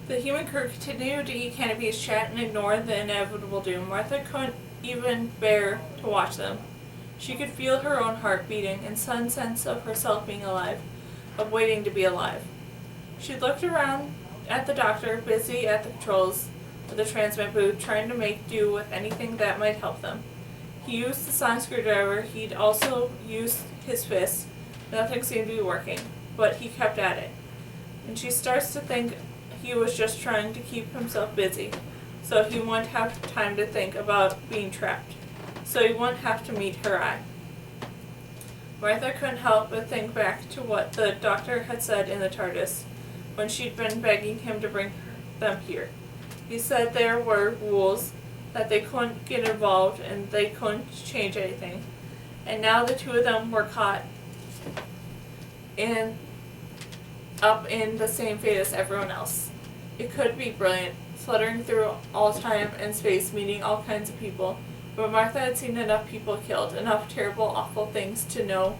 The human crew continued to eat Canopy's chat and ignore the inevitable doom. Martha couldn't even bear to watch them. She could feel her own heart beating and some sense of herself being alive, of waiting to be alive. She looked around at the doctor, busy at the controls of the transmit booth, trying to make do with anything that might help them. He used the sonic screwdriver. He'd also used his fist. Nothing seemed to be working, but he kept at it. And she starts to think he was just trying to keep himself busy, so he wouldn't have time to think about being trapped, so he wouldn't have to meet her eye. Martha couldn't help but think back to what the doctor had said in the TARDIS, when she'd been begging him to bring them here. He said there were rules, that they couldn't get involved and they couldn't change anything. And now the two of them were caught up in the same fate as everyone else. It could be brilliant, fluttering through all time and space, meeting all kinds of people. But Martha had seen enough people killed, enough terrible, awful things to know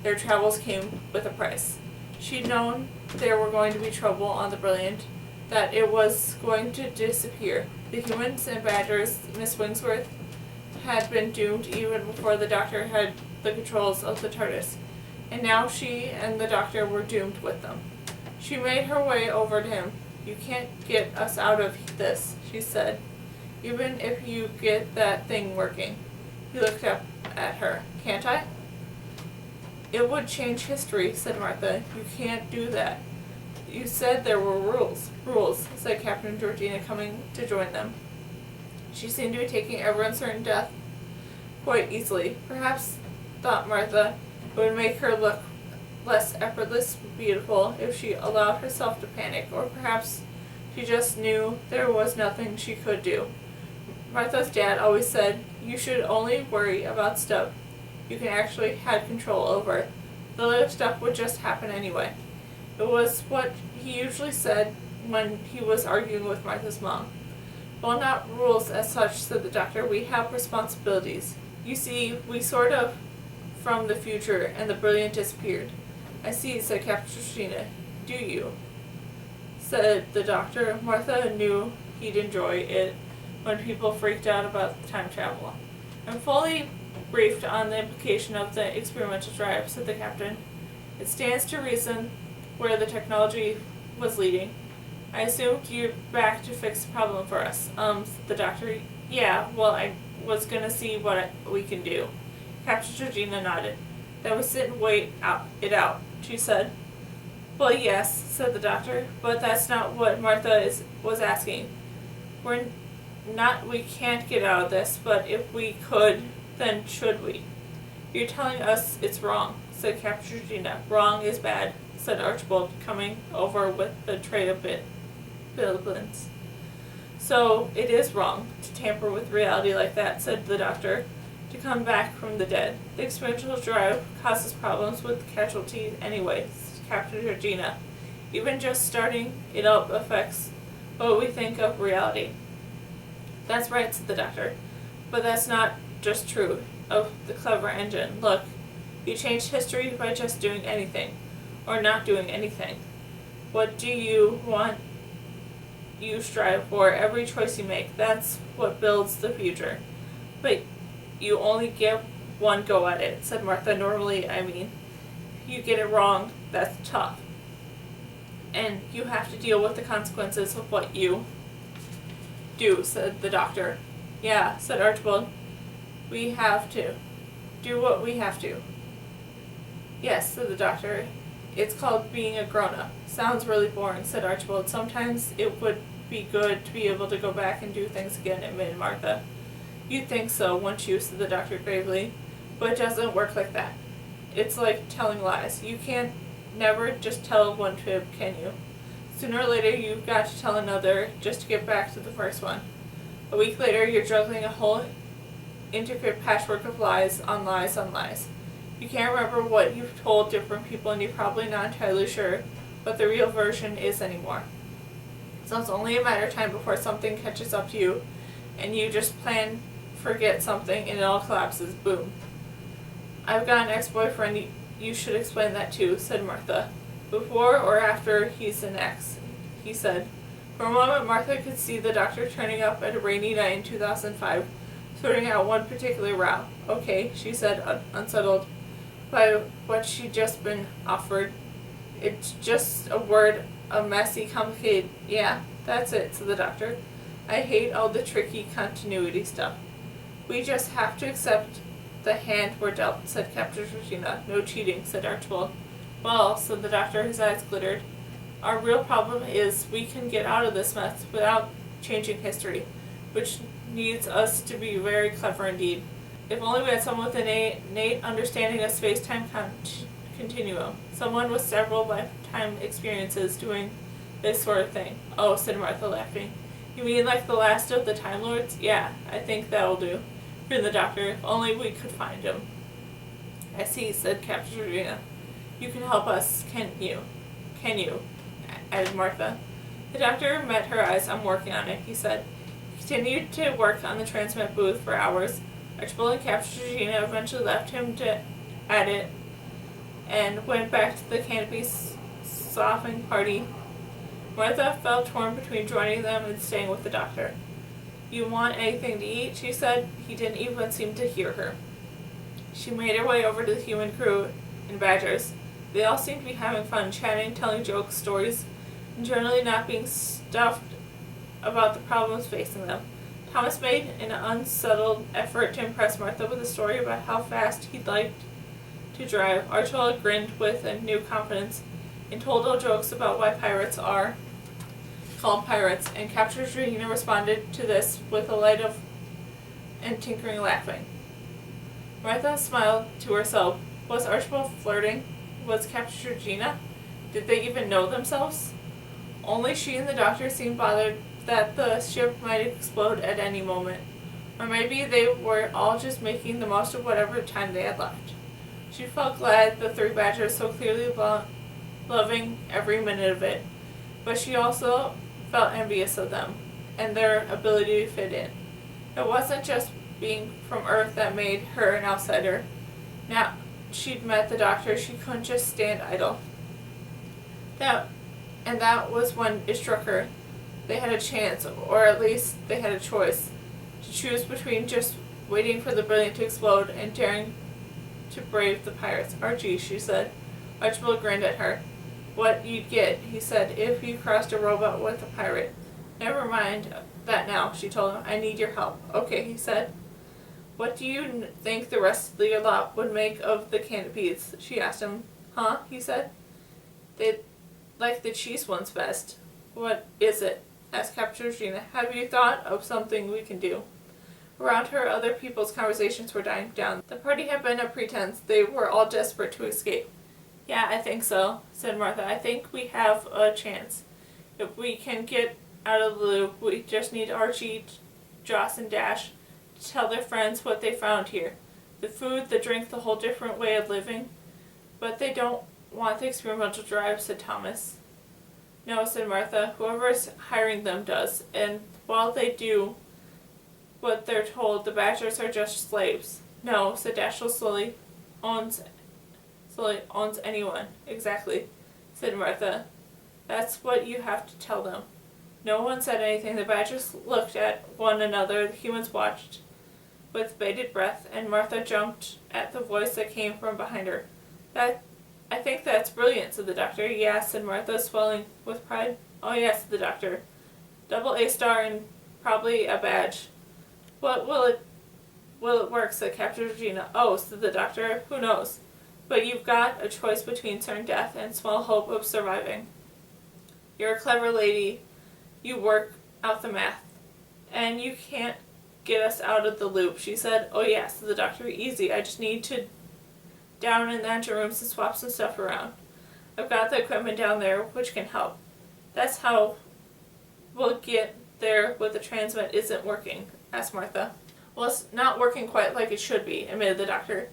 their travels came with a price. She'd known there were going to be trouble on the Brilliant, that it was going to disappear. The humans and Badgers, Miss Wingsworth, had been doomed even before the Doctor had the controls of the TARDIS, and now she and the Doctor were doomed with them. She made her way over to him. "You can't get us out of this," she said, "even if you get that thing working." He looked up at her. "Can't I?" "It would change history," said Martha. "You can't do that." "You said there were rules." "Rules," said Captain Georgina, coming to join them. She seemed to be taking everyone's certain death quite easily. Perhaps, thought Martha, it would make her look less effortless beautiful if she allowed herself to panic, or perhaps she just knew there was nothing she could do. Martha's dad always said, you should only worry about stuff you can actually have control over. The other stuff would just happen anyway. It was what he usually said when he was arguing with Martha's mom. "Well, not rules as such," said the Doctor. "We have responsibilities. You see, we sort of from the future, and the Brilliant disappeared." "I see," said Captain Georgina. "Do you?" said the Doctor. Martha knew he'd enjoy it when people freaked out about time travel. "I'm fully briefed on the implication of the experimental drive," said the Captain. "It stands to reason where the technology was leading. I assumed you're back to fix the problem for us." Said the Doctor. "Yeah, well, I was gonna see what we can do." Captain Georgina nodded. "Then we sit and wait it out," she said. "Well, yes," said the Doctor, "but that's not what Martha was asking. We can't get out of this, but if we could, then should we?" "You're telling us it's wrong," said Captain Georgina. "Wrong is bad," said Archibald, coming over with the tray of billions. "So it is wrong to tamper with reality like that," said the Doctor, "to come back from the dead. The experimental drive causes problems with casualties anyway," said Captain Georgina. "Even just starting it up affects what we think of reality." "That's right," said the Doctor, "but that's not just true of the clever engine. Look, you changed history by just doing anything, or not doing anything. What do you want? You strive for every choice you make. That's what builds the future. But you only get one go at it," said Martha. "Normally, I mean. If you get it wrong, that's tough. And you have to deal with the consequences of what you do," said the Doctor. "Yeah," said Archibald. "We have to do what we have to." "Yes," said the Doctor. "It's called being a grown-up." "Sounds really boring," said Archibald. "Sometimes it would be good to be able to go back and do things again," admitted Martha. "You'd think so, wouldn't you?" said the Doctor gravely. "But it doesn't work like that. It's like telling lies. You can't never just tell one fib, can you? Sooner or later you've got to tell another just to get back to the first one. A week later you're juggling a whole intricate patchwork of lies on lies on lies. You can't remember what you've told different people, and you're probably not entirely sure what the real version is anymore. So it's only a matter of time before something catches up to you, and you just forget something, and it all collapses. Boom. I've got an ex-boyfriend. You should explain that too," said Martha. "Before or after he's an ex?" he said. For a moment, Martha could see the doctor turning up at a rainy night in 2005, sorting out one particular route. Okay, she said, unsettled by what she'd just been offered. It's just a word, a messy, complicated, yeah, that's it, said the doctor. I hate all the tricky continuity stuff. We just have to accept the hand we're dealt, said Captain Georgina. No cheating, said Archibald. Well, said the doctor, his eyes glittered. Our real problem is we can get out of this mess without changing history, which needs us to be very clever indeed. If only we had someone with an innate understanding of space-time continuum, someone with several lifetime experiences doing this sort of thing. Oh, said Martha, laughing. You mean like the last of the Time Lords? Yeah, I think that'll do, grinned the doctor. If only we could find him. I see, said Captain Georgina. You can help us, can't you? Can you? Added Martha. The doctor met her eyes. I'm working on it, he said. He continued to work on the transmit booth for hours. Archibald and Captain Georgina eventually left him to at it and went back to the canopy sloughing party. Martha felt torn between joining them and staying with the doctor. You want anything to eat? She said. He didn't even seem to hear her. She made her way over to the human crew and Badgers. They all seemed to be having fun, chatting, telling jokes, stories, and generally not being stuffed about the problems facing them. Thomas made an unsettled effort to impress Martha with a story about how fast he'd liked to drive. Archibald grinned with a new confidence and told old jokes about why pirates are called pirates, and Captain Georgina responded to this with a light of and tinkering laughing. Martha smiled to herself. Was Archibald flirting? Was Captain Georgina? Did they even know themselves? Only she and the doctor seemed bothered that the ship might explode at any moment. Or maybe they were all just making the most of whatever time they had left. She felt glad the three Badgers so clearly loving every minute of it, but she also felt envious of them and their ability to fit in. It wasn't just being from Earth that made her an outsider. Now she'd met the doctor, she couldn't just stand idle. That was when it struck her. They had a chance, or at least they had a choice, to choose between just waiting for the brilliant to explode and daring to brave the pirates. Archie, she said. Archibald grinned at her. What you'd get, he said, if you crossed a robot with a pirate. Never mind that now, she told him. I need your help. Okay, he said. What do you think the rest of the lot would make of the canopies? She asked him. Huh? He said. They'd like the cheese ones best. What is it? Asked Captain Georgina. Have you thought of something we can do? Around her, other people's conversations were dying down. The party had been a pretense. They were all desperate to escape. Yeah, I think so, said Martha. I think we have a chance. If we can get out of the loop, we just need Archie, Joss, and Dash to tell their friends what they found here. The food, the drink, the whole different way of living. But they don't want the experimental drive, said Thomas. No, said Martha. Whoever's hiring them does. And while they do what they're told, the Badgers are just slaves. No, said Dashiell slowly. Owns anyone. Exactly, said Martha. That's what you have to tell them. No one said anything. The Badgers looked at one another. The humans watched with bated breath, and Martha jumped at the voice that came from behind her. I think that's brilliant, said the doctor. Yeah, said Martha, swelling with pride. Oh yes, said the doctor. Double A star and probably a badge. What will it work, said Captain Georgina. Oh, said the doctor. Who knows? But you've got a choice between certain death and small hope of surviving. You're a clever lady. You work out the math. And you can't get us out of the loop, she said. Oh yes, said the doctor. Easy. I just need to down in the engine rooms and swap some stuff around. I've got the equipment down there, which can help. That's how we'll get there when the transmit isn't working, asked Martha. Well, it's not working quite like it should be, admitted the doctor.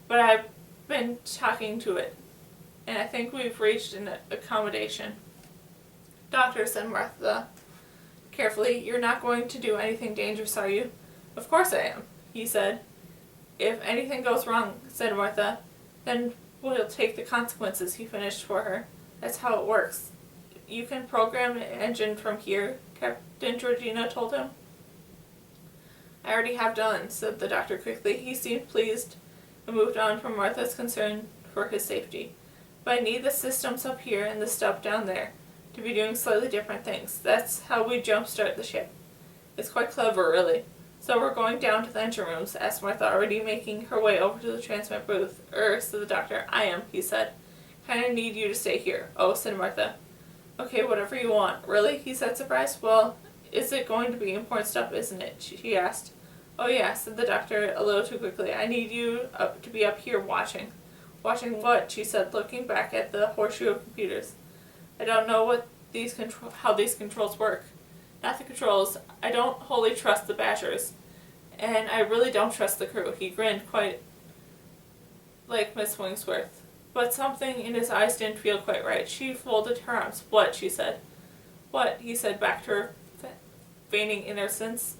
But I've been talking to it, and I think we've reached an accommodation. Doctor, said Martha carefully, you're not going to do anything dangerous, are you? Of course I am, he said. If anything goes wrong, said Martha, then we'll take the consequences, he finished for her. That's how it works. you can program an engine from here, Captain Georgina told him. I already have done, said the doctor quickly. He seemed pleased and moved on from Martha's concern for his safety. But I need the systems up here and the stuff down there to be doing slightly different things. That's how we jumpstart the ship. It's quite clever, really. So we're going down to the engine rooms, asked Martha, already making her way over to the transmit booth. Said the doctor. I am, he said. Kinda need you to stay here. Oh, said Martha. Okay, whatever you want. Really? He said, surprised. Well, is it going to be important stuff, isn't it? She asked. Oh yeah, said the doctor a little too quickly. I need you to be up here watching. Watching what? She said, looking back at the horseshoe of computers. I don't know how these controls work. Not the controls. I don't wholly trust the Bashers. And I really don't trust the crew. He grinned quite like Miss Wingsworth. But something in his eyes didn't feel quite right. She folded her arms. What? She said. What? He said back to her, feigning innocence.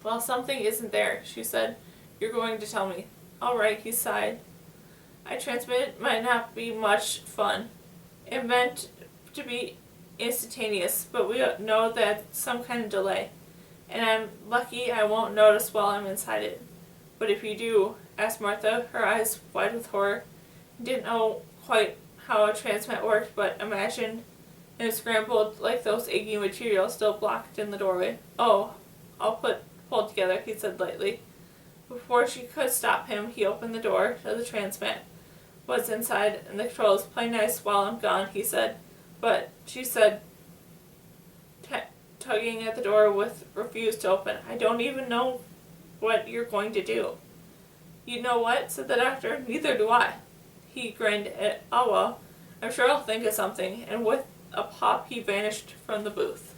Well, something isn't there, she said. You're going to tell me. All right, he sighed. I transmit it might not be much fun. It meant to be instantaneous, but we know that some kind of delay. And I'm lucky I won't notice while I'm inside it. But if you do, asked Martha, her eyes wide with horror. Didn't know quite how a transmit worked, but imagined it scrambled like those eggy materials still blocked in the doorway. Oh, I'll pulled together, he said lightly. Before she could stop him, he opened the door to the transmit. What's inside and the controls, play nice while I'm gone, he said. But, she said, tugging at the door refused to open. I don't even know what you're going to do. You know what? Said the doctor. Neither do I. He grinned. Oh well, I'm sure I'll think of something. And with a pop, he vanished from the booth.